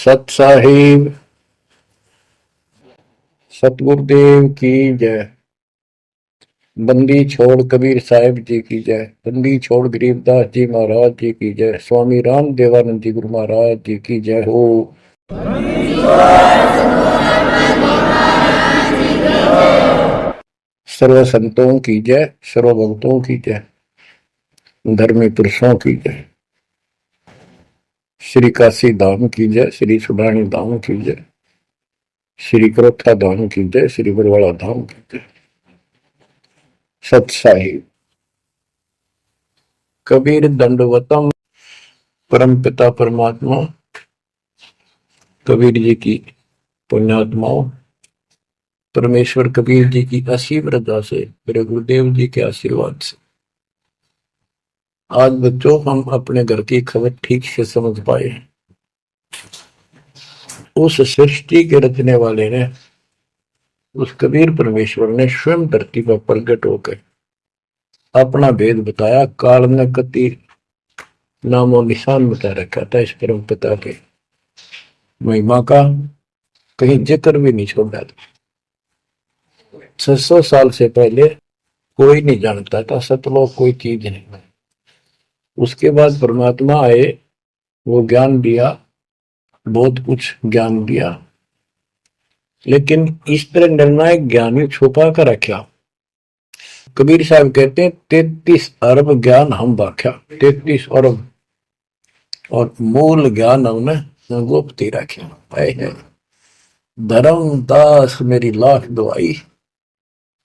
सत साहिब सतगुरुदेव की जय। बंदी छोड़ कबीर साहिब जी की जय। बंदी छोड़ गरीबदास जी महाराज जी की जय। स्वामी राम देवानंद जी गुरु महाराज जी की जय हो। सर्व संतों की जय, सर्व भक्तों की जय, धर्मी पुरुषों की जय। श्री काशी धाम की जय, श्री सुडानी धाम की जय, श्री क्रोथा धाम की जय, श्री बरवाड़ा धाम की जय। सत साहिब कबीर दंडवतम। परम पिता परमात्मा कबीर जी की पुण्यात्माओं, परमेश्वर कबीर जी की असीम रजा से, मेरे गुरुदेव जी के आशीर्वाद से आज बच्चों हम अपने घर की खबर ठीक से समझ पाए। उस सृष्टि के रचने वाले ने, उस कबीर परमेश्वर ने स्वयं धरती पर प्रकट होकर अपना भेद बताया। काल ने कति नामो निशान बता रखा था इस परम पिता के महिमा का, कहीं जिक्र भी नहीं छोड़ा था। 600 साल से पहले कोई नहीं जानता था सतलोक कोई चीज नहीं। उसके बाद परमात्मा आए, वो ज्ञान दिया, बहुत कुछ ज्ञान दिया, लेकिन इस तरह निर्णायक ज्ञान ही छुपा कर रखा। कबीर साहब कहते हैं 33 अरब ज्ञान हम बाख्या, 33 अरब, और मूल ज्ञान हमने गुप्त ही रखा। धर्मदास मेरी लाख दुआई,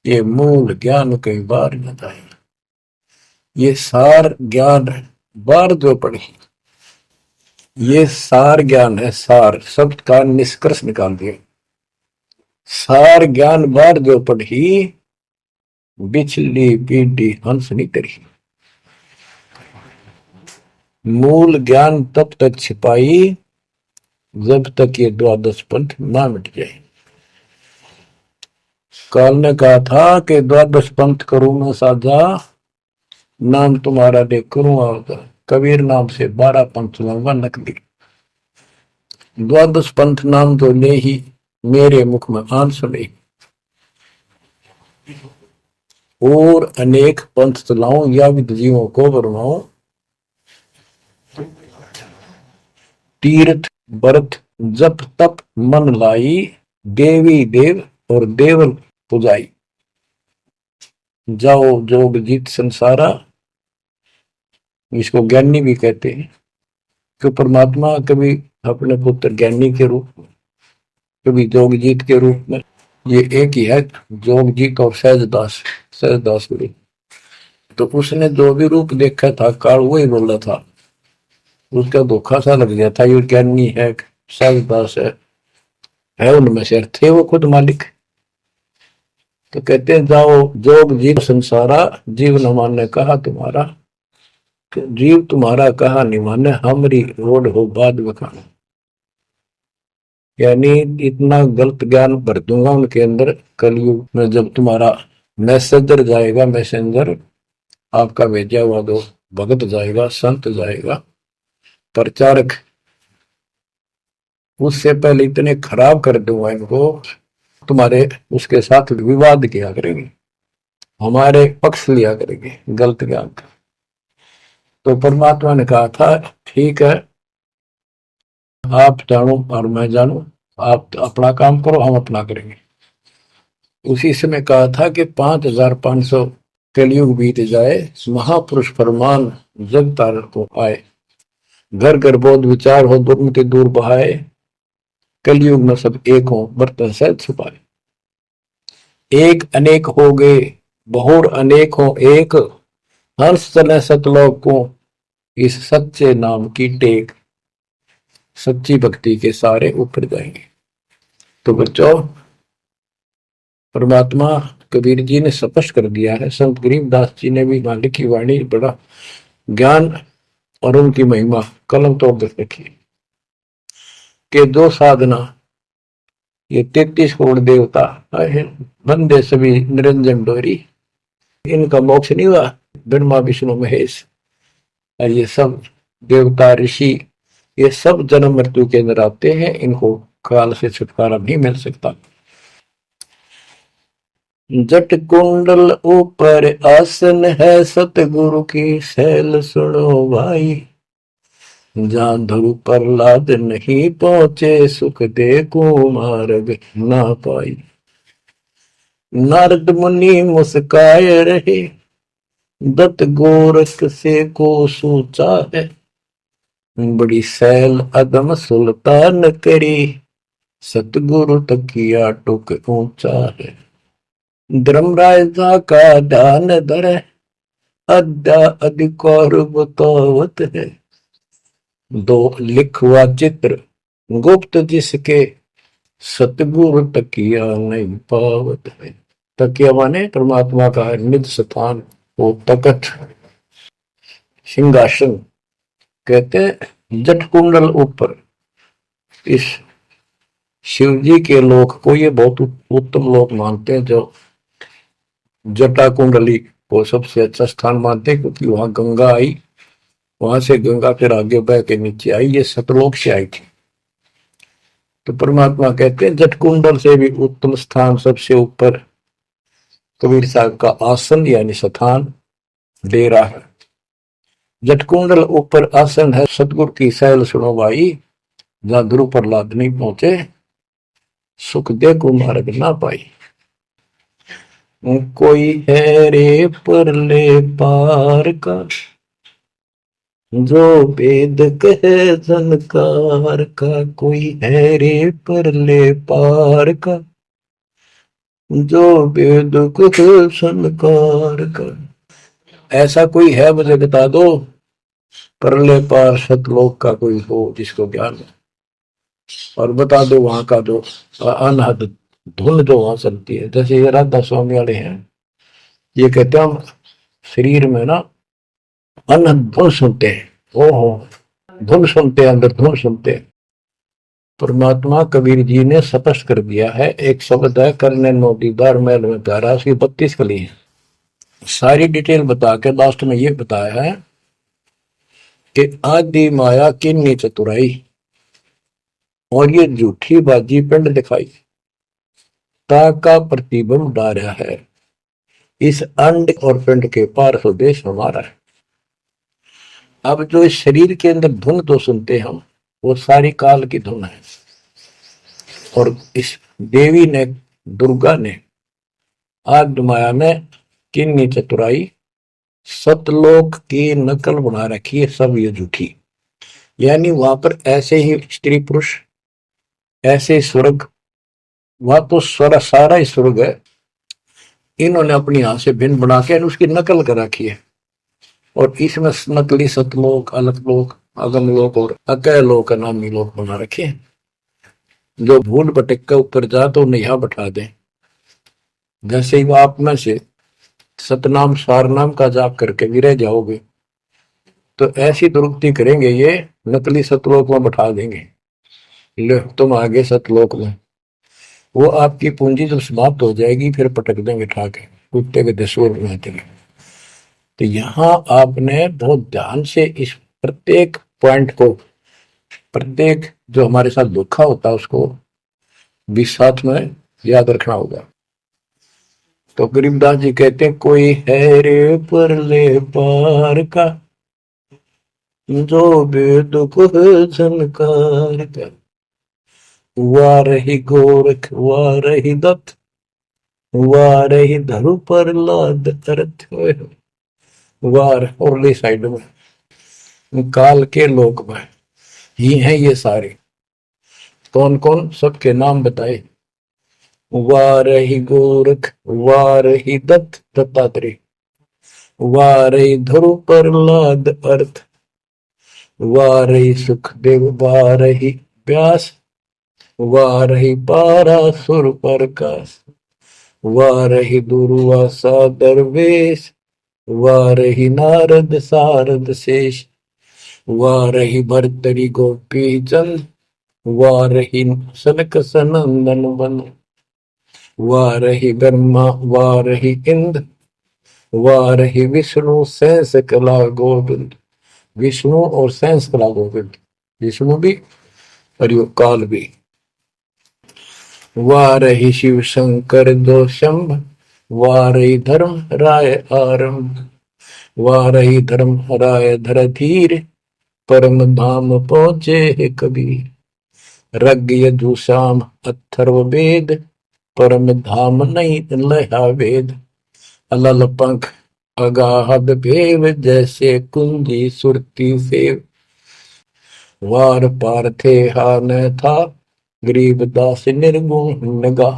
ये मूल ज्ञान कई बार न जाए। ये सार ज्ञान बार जो पढ़ी, ये सार ज्ञान है। सार शब्द का निष्कर्ष निकाल दिया। सार ज्ञान बार जो पढ़ी, बिछली पीढ़ी हंस नहीं तरी। मूल ज्ञान तब तक छिपाई जब तक ये द्वादश पंथ ना मिट जाए। काल ने कहा था कि द्वादश पंथ करूं मैं साझा, नाम तुम्हारा दे करूं आवता। कबीर नाम से 12 पंथ लूंगा नकली। द्वादश पंथ नाम तो ले ही मेरे मुख में आन सुने, और अनेक पंथ चलाऊं या विद जीवों को बरमाऊं। तीर्थ व्रत जप तप मन लाई, देवी देव और देवल पुजाई। जाओ जोग जीत संसारा, इसको ज्ञानी भी कहते हैं। कि परमात्मा कभी अपने पुत्र ज्ञानी के रूप में, कभी जोगजीत के रूप में, ये एक ही है जोगजीत और सहजदास। सहजदास गुरु तो उसने जो भी रूप देखा था काल वही बोला था। उसका धोखा सा लग गया था, ये ज्ञानी है सहजदास है उनमें से थे वो खुद मालिक। तो कहते हैं जाओ जोग जीत संसारा, जीव न माने कहा तुम्हारा। जीव तुम्हारा कहा नहीं माने, हमारी रोड हो बाद बखाना। यानी इतना गलत ज्ञान भर दूंगा उनके अंदर कलयुग में, जब तुम्हारा मैसेंजर जाएगा, मैसेंजर आपका भेजा हुआ दो भगत जाएगा, संत जाएगा, प्रचारक, उससे पहले इतने खराब कर दूंगा इनको, तुम्हारे उसके साथ विवाद किया करेंगे, हमारे पक्ष लिया करेंगे गलत ज्ञान का। तो परमात्मा ने कहा था ठीक है, आप जानो और मैं जानू, आप अपना काम करो, हम अपना करेंगे। उसी समय कहा था कि 5500 कलयुग बीत जाए, महापुरुष फरमान जग तारण को आए। घर घर बोध विचार हो, दुर्मति दूर बहाए, कलयुग में सब एक हो, बर्तन से छुपाए। एक अनेक हो गए, बहुर अनेक हो एक, हंस चले सतलोक को, इस सच्चे नाम की टेक। सच्ची भक्ति के सारे ऊपर जाएंगे। तो बच्चों, परमात्मा कबीर जी ने स्पष्ट कर दिया है, संत गरीबदास जी ने भी मालिक की वाणी बड़ा ज्ञान और उनकी महिमा कलम तोड़ रखी के दो साधना, ये 33 करोड़ देवता बंदे सभी निरंजन डोरी, इनका मोक्ष नहीं हुआ। ब्रह्मा विष्णु महेश और ये सब देवता ऋषि ये सब जन्म मृत्यु के अंदर आते हैं, इनको काल से छुटकारा नहीं मिल सकता। जट कुंडल ऊपर आसन है, सतगुरु की सैल सुनो भाई। जहां ध्रुव प्रहलाद नहीं पहुंचे, सुख दे को मार्ग ना पाई। नारद मुनि मुस्काए रहे, दत्त गोरख से को सोचा है। बड़ी सैल अदम सुल्तान करी, सतगुरु तकिया टुक ऊंचा है। धर्मराजा का ध्यान धरे, अद्या अधिकार बतावत है। दो लिखवा चित्र गुप्त जिसके, सतगुरु तकिया नहीं पावत है। तकिया माने परमात्मा का निज स्थान, वो तकत सिंहासन कहते हैं। जट कुंडल ऊपर, इस शिव जी के लोक को ये बहुत उत्तम लोक मानते हैं, जो जटा कुंडली को सबसे अच्छा स्थान मानते हैं, क्योंकि वहां गंगा आई, वहां से गंगा फिर आगे बह के नीचे आई, ये सतलोक से आई थी। तो परमात्मा कहते हैं जट कुंडल से भी उत्तम स्थान, सबसे ऊपर कबीर साहब का आसन यानी स्थान डेरा है। जट कुंडल ऊपर आसन है, सतगुरु की सैल सुनो भाई। जहां ध्रुव प्रहलाद नहीं पहुंचे, सुख दे को मार्ग ना पाई। कोई है रे परले पार का, जो वेद कहे झनकार का। कोई है रे परले पार का, जो वेद कहे झनकार का। ऐसा कोई है मुझे बता दो, परले पार सतलोक का कोई हो जिसको ज्ञान है, और बता दो वहां का जो अनहद धुन जो वहां चलती है। जैसे ये राधा स्वामी वाले हैं, ये कहते हैं हम शरीर में ना अनहद धुन सुनते हैं, ओहो धुन सुनते हैं, अंदर धुन सुनते हैं। परमात्मा कबीर जी ने स्पष्ट कर दिया है, एक शब्द है, करने नो दीदार महल में प्यारा, उसकी 32 कली है। सारी डिटेल बता के लास्ट में ये बताया है कि आदि माया किन्नी चतुराई, और ये झूठी बाजी पिंड दिखाई, ताका प्रतिबिंब डारा है। इस अंड और पिंड के पार स्वदेश हमारा है। अब जो इस शरीर के अंदर धुन तो सुनते हम, वो सारी काल की धुन है। और इस देवी ने, दुर्गा ने आदि माया में किन्नी चतुराई, सतलोक की नकल बना रखी है, सब ये झूठी। यानी वहां पर ऐसे ही स्त्री पुरुष, ऐसे स्वर्ग, वहां तो स्वर सारा ही स्वर्ग है, इन्होंने अपनी हाथ से भिन्न बना के उसकी नकल कर रखी है। और इसमें नकली सतलोक, अलकलोक, अगमलोक और अकैलोक नामी लोक बना रखे हैं। जो भूल भटक के ऊपर जा तो उन्हें यहां बैठा दें। जैसे ही आप में से सतनाम सारनाम का जाप करके भी रह जाओगे, तो ऐसी दुरुक्ति करेंगे, ये नकली सतलोक में बैठा देंगे, ले तुम आगे सतलोक में। वो आपकी पूंजी जब समाप्त हो जाएगी, फिर पटक देंगे ठाके, कुत्ते के दसूर में। तो यहाँ आपने बहुत ध्यान से इस प्रत्येक पॉइंट को, प्रत्येक जो हमारे साथ धोखा होता है उसको भी साथ में याद रखना होगा। तो गरीबदास जी कहते हैं, कोई है रे परले पार का, जो वेद को झनकार का। वाह रही गोरख, वाह रही दत्त, वाह रही धरु प्रहलाद अर्थ। वार औरली साइड में काल के लोक में ही हैं ये सारे। कौन कौन, सबके नाम बताए। वार ही गोरख, वार ही दत्त दत्तात्रेय, वार ही ध्रुव प्रहलाद अर्थ, वार ही सुखदेव, वार ही व्यास, वार ही पारासुर प्रकाश, वार ही दुर्वासा दरवेश, वारही नारद सारद शेष, वारही भरतरी गोपी चंद, वारही सनक सनंदन बन, वारही ब्रह्मा, वारही इंद्र, वारही विष्णु सहस कला गोविंद। विष्णु और सहस कला गोविंद, विष्णु भी और यो काल भी। वारहि शिव शंकर दो शंभ, वारहि धर्म राय आरंभ, वारहि धर्म राय धर धीर, परम धाम पहुंचे है कबीर। रग यजुषाम अथर्व वेद, परम धाम नहीं लहा वेद। अलल पंख अगाहद भेव, जैसे कुंजी सुरती सेव। वार पार थे हा न था, गरीबदास निर्गुण नगा।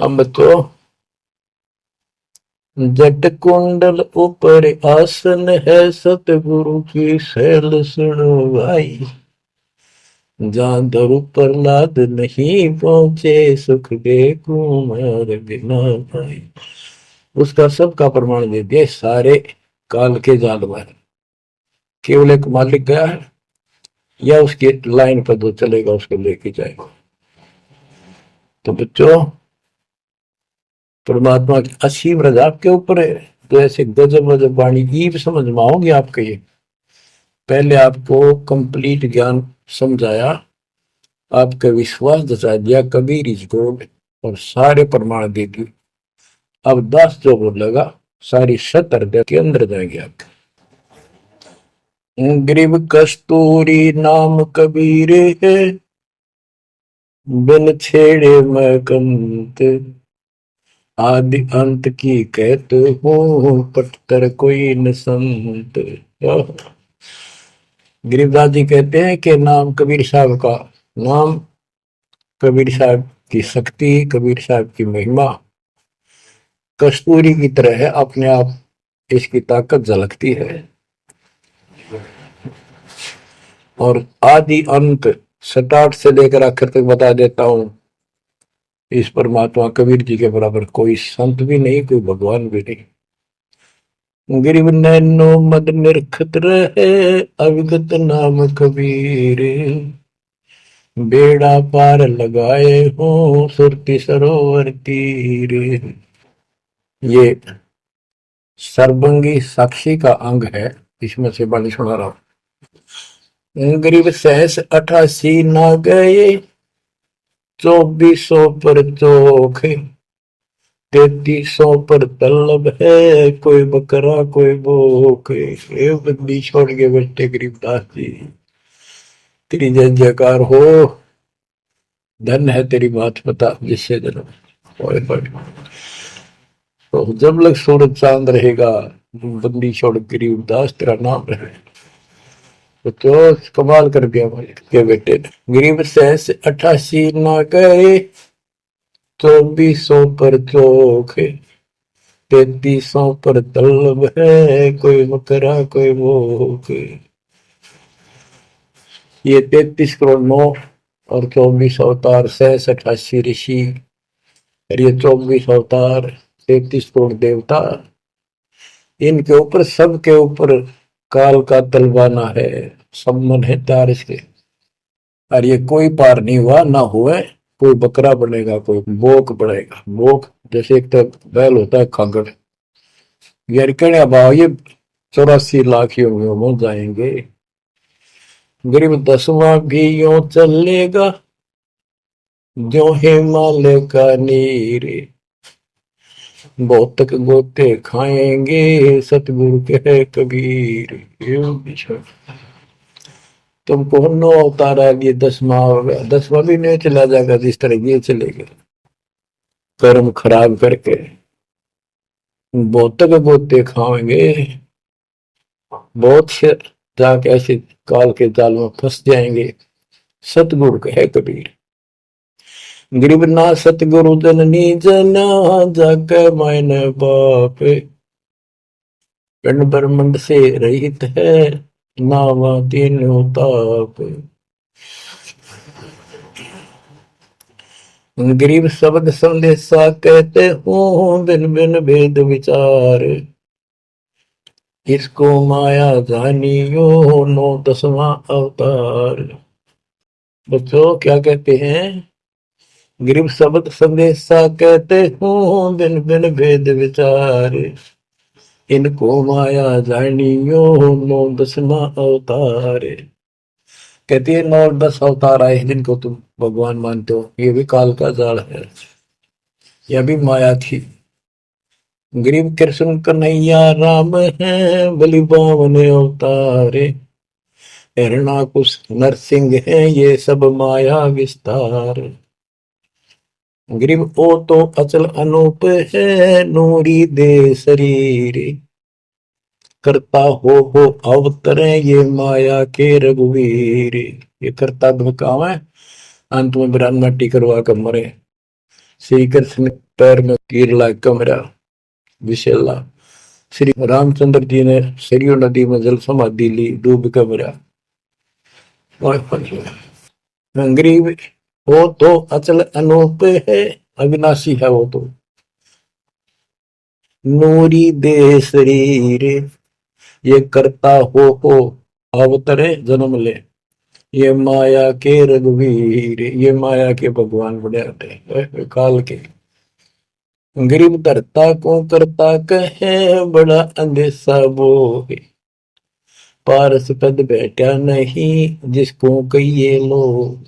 हम तो जट कुंडल ऊपर आसन है, सतगुरु की शैल सुनो भाई। जहाँ धरु प्रहलाद नहीं पहुंचे, सुख दे कुमार बिना भाई। उसका सबका प्रमाण दे दिया सारे काल के जाल में। केवल एक मालिक गया है या उसकी लाइन पर जो चलेगा उसको लेके जाएगा। तो बच्चों, परमात्मा की असीम रजा आपके ऊपर है। तो ऐसे गजब गजब वाणी ईब समझ में आओगे आपके। ये पहले आपको कंप्लीट ज्ञान समझाया, आपका विश्वास जता दिया कबीर इज गॉड, और सारे प्रमाण दे दिए। अब 10 जो बोलेगा सारी सत हृदय के अंदर जाएंगे आपके। ग्रीव कस्तूरी नाम कबीर है, बिन छेड़े मैं कंत। आदि अंत की कहते हूँ, पटतर कोई न संत। गरीबदास जी कहते हैं कि नाम कबीर साहब का नाम, कबीर साहब की शक्ति, कबीर साहब की महिमा कस्तूरी की तरह है, अपने आप इसकी ताकत झलकती है। और आदि अंत स्टार्ट से लेकर आखिर तक बता देता हूं। इस परमात्मा कबीर जी के बराबर कोई संत भी नहीं, कोई भगवान भी नहीं। गिरिव नैनो मद निरखत रहे, अविगत नाम कबीर। बेड़ा पार लगाए हो, सुरति सरोवर तीर। ये सर्वंगी साक्षी का अंग है, इसमें से बाणी सुना रहा हूं। गरीब सहस 88 ना गए, 2400 पर चोख। 3300 पर तलब है, कोई बकरा कोई भूख। ये बंदी छोड़ के बैठे गरीबदास जी, तेरी जय जयकार हो। धन है तेरी बात पता जिससे जन्म। तो जब लग सूरज चांद रहेगा, बंदी छोड़ गरीबदास तेरा नाम रहे। तो कमाल कर दिया भाई के बेटे ने। गरीब सहस 88 ना गए, 2400 पर चोख। 3300 पर तलब है, कोई मकरा कोई भूख। ये 33 करोड़ 9 और 24 अवतार, सहस 88 ऋषि, और ये 24 अवतार, 33 करोड़ देवता। इनके ऊपर, सबके ऊपर काल का तलवाना है, सम्मन है तार इसके। और ये कोई पार नहीं हुआ ना हुआ। कोई बकरा बनेगा, कोई बोक बनेगा। बोक जैसे एक तो बैल होता है खांगड़, यार कहने भाव ये 84 लाख योगियों में जाएंगे। गरीब 10वां भी यूं चलेगा, जो हिमालय का नीर। बहुतक गोते खाएंगे, सतगुरु के कबीर। तुमको 9 अवतार आ गए, 10वां होगा, 10वां भी नहीं चला जाएगा जिस तरह ये चलेगा कर्म खराब करके। बहुतक गोते खाएंगे, बहुत से जाके ऐसे काल के जाल में फंस जाएंगे। सतगुरु कहे कबीर, गरीब ना सतगुरु जननी जना, जाके मायने बाप। पिंड ब्रह्मंड से रहित है, नावा तीनों ताप। गरीब शब्द संदेशा कहते हूँ, बिन बिन भेद विचार। इसको माया जानियो, 9 10वां अवतार। बच्चों क्या कहते हैं? गरीब शब्द संदेशा कहते हूँ, बिन बिन भेद विचार। इनको माया जानियो, 9 10वां अवतार। कहती है 9 10 अवतार आए जिनको तुम भगवान मानते हो, ये भी काल का जाल है, यह भी माया थी। गरीब कृष्ण कन्हैया राम है, बलि बावन अवतारे। हिरणाकुश नरसिंह है, ये सब माया विस्तार। गरीब ओ तो अचल अनूप है, नूरी दे शरीर। करता हो अवतरे, ये माया के रघुवीर। ये करता काम है, अंत में बिरान मट्टी करवा कर मरे। श्री कृष्ण पैर में तीर लाग कमरा विशेला। श्री रामचंद्र जी ने सरयू नदी में जल समाधि ली, डूब कर मरा। गरीब वो तो अचल अनूप है, अविनाशी है वो तो। नूरी दे शरीर, ये करता हो अवतरे जन्म ले। ये माया के रघुवीर, ये माया के भगवान बड़े आते काल के। गरीब धरता को करता कहे, बड़ा अंदेशा बोहे। पारस पद बैठा नहीं, जिसको कहिए लो।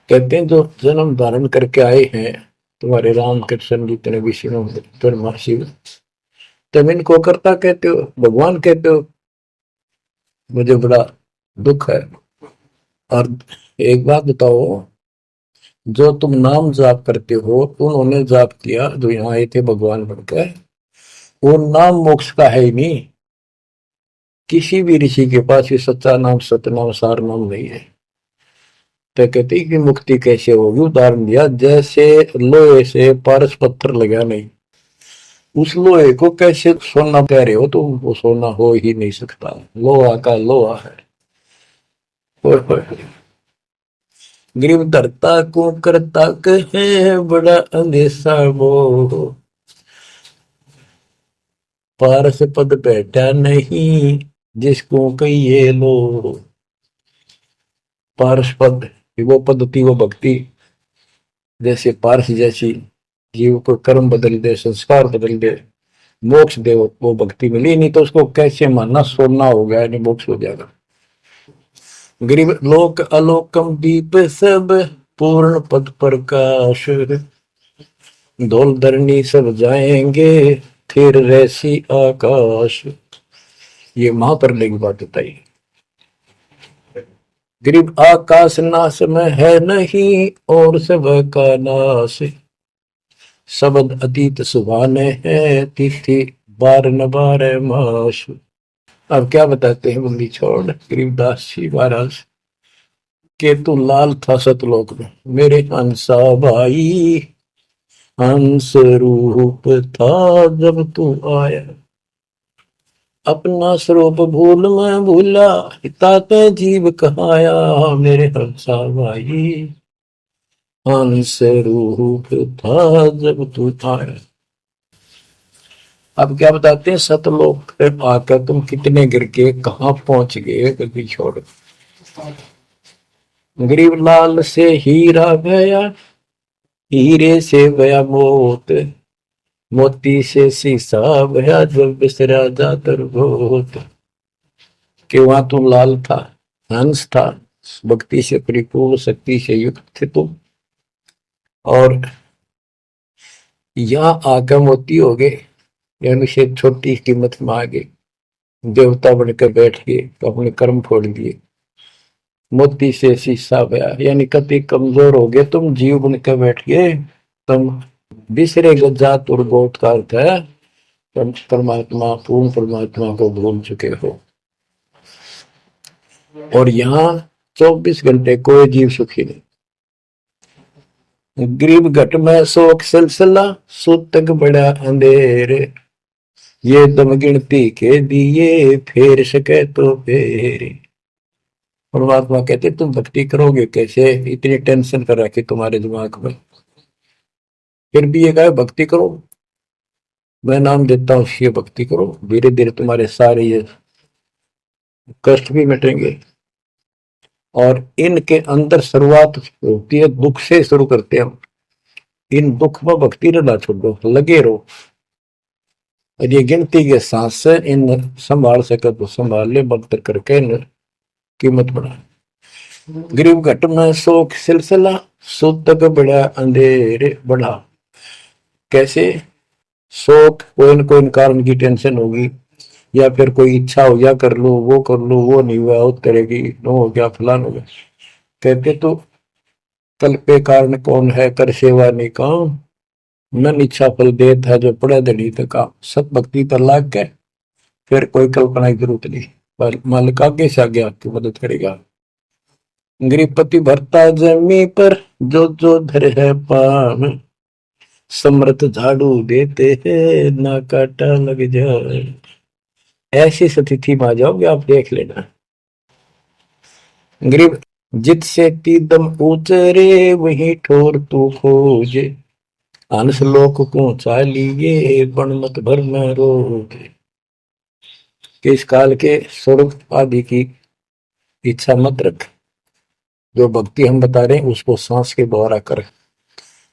कहते हैं जो जन्म धारण करके आए हैं तुम्हारे राम कृष्ण जितने विष्णु ब्रह्मा शिव, तुम इनको करता कहते हो, भगवान कहते हो। मुझे बड़ा दुख है। और एक बात बताओ, जो तुम नाम जाप करते हो, उन्होंने जाप किया जो यहाँ आए थे भगवान बनकर, वो नाम मोक्ष का है ही नहीं। किसी भी ऋषि के पास ये सच्चा नाम सतनाम सार नाम नहीं है। तो कहते कि मुक्ति कैसे होगी, उदाहरण दिया जैसे लोहे से पारस पत्थर लगा नहीं, उस लोहे को कैसे सोना कह रहे हो, तो वो सोना हो ही नहीं सकता, लोहा का लोहा है। गरीब धरता को करता कहे, बड़ा अंदेशा वो। पारस पद बैठा नहीं, जिसको कहिए लो। पारस पद वो पद्धति, वो भक्ति जैसे पारस जैसी जीव को कर्म बदल दे, संस्कार बदल दे, मोक्ष दे, वो भक्ति मिली। नहीं तो उसको कैसे मानना, सोना हो गया नहीं मोक्ष हो जाएगा। गरीब लोक अलोकम दीप सब, पूर्ण पद प्रकाश। धौल धरनी सब जाएंगे, फिर रहसी आकाश। ये महाप्रलय की बात बताई। गरीब आकाश नाश में है नहीं, और सब का नाश। शब्द अतीत सुभाने है, तिथि बार न बार मास। अब क्या बताते हैं बंदी छोड़ गरीबदास जी महाराज के, तू लाल था सतलोक में मेरे हंसा भाई। हंस रूप था जब तू आया, अपना स्वरूप भूल मैं भूला, ताते जीव कहाया मेरे हंसा भाई। हंस रूप था जब तू आया। अब क्या बताते हैं, सतलोक पे आकर तुम कितने गिर के कहां पहुंच गए कभी छोड़। गरीब लाल से हीरा गया, हीरे से गया मोत। मोती से शीशा गया, जब बिसरा जातर भूत। कि वहां तुम लाल था, हंस था, भक्ति से परिपूर्ण, शक्ति से युक्त थे तुम, और यहाँ आकर मोती हो गए, यानी से छोटी कीमत में आ गए, देवता बनकर बैठ गए, तो अपने कर्म फोड़ दिए। मोती से शीशा गया, यानी कति कमजोर हो गए तुम, जीव बनकर बैठ गए तुम। बिसरे जात और बहुत का अर्थ है परमात्मा, पूर्ण परमात्मा को भूल चुके हो। और यहाँ 24 घंटे कोई जीव सुखी नहीं। गरीब घट में शोक सिलसिला, सूतक बड़ा अंधेरे। ये दम गिनती के दिए, फेर सके तो फेरे। परमात्मा कहते तुम भक्ति करोगे कैसे, इतनी टेंशन कर रखी तुम्हारे दिमाग में, फिर भी ये कहे भक्ति करो, मैं नाम देता हूं, ये भक्ति करो, धीरे धीरे तुम्हारे सारे ये कष्ट भी मिटेंगे। और इनके अंदर शुरुआत होती है दुख से, शुरू करते हैं। इन दुख में भक्ति रहना छोड़ो, लगे रहो। और ये गिनती के सांस से इन संभाल सके तो संभाल ले, बदतर करके इन कीमत बढ़ा। गरीब घट में शोक सिलसिला, सूतक बड़ा अंधेरे बढ़ा। कैसे? शोक कोई न कोई कारण की टेंशन होगी, या फिर कोई इच्छा हो, या कर लो वो कर लो, वो नहीं हुआ उस तरह की, नो हो गया फलान हो गया। कहते तो कल पे कारण कौन है, कर सेवा नहीं काम, मन इच्छा फल देता है जो पड़े धनी तक काम। सत भक्ति पर लाग के फिर कोई कल्पना की जरूरत नहीं, पर मालिक आगे से आगे आपकी मदद करेगा। गृहपति भरता जमी पर जो जो धर है पान, समर्थ झाड़ू देते हैं ना काटा लग जाए। ऐसी स्थिति में आ जाओगे आप, देख लेना। गरीब जित से तीदम उतरे वही ठोर तू खोजे, हंस लोक को चालिए बन मत भर में रोगे। कि इस काल के स्वर्ग आदि की इच्छा मत रख, जो भक्ति हम बता रहे हैं उसको सांस के द्वारा कर।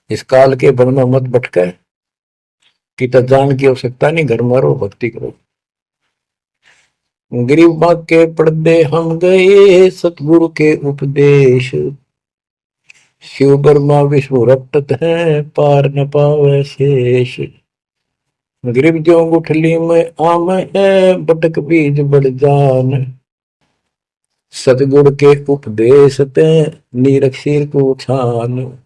इस काल के वन में मत भटके, कि जान की आवश्यकता नहीं, घर में रहो भक्ति करो। गरीब बाग के पर्दे हम गए सतगुरु के उपदेश, शिव ब्रह्मा विष्णु रटत है पार न पावे शेष। गरीब जो गुठली में आम है बटक बीज बढ़ जान, सतगुरु के उपदेश ते नीरख सिर को छान।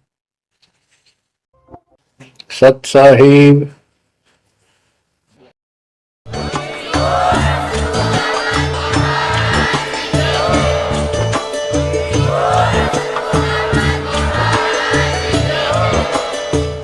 सत साहिब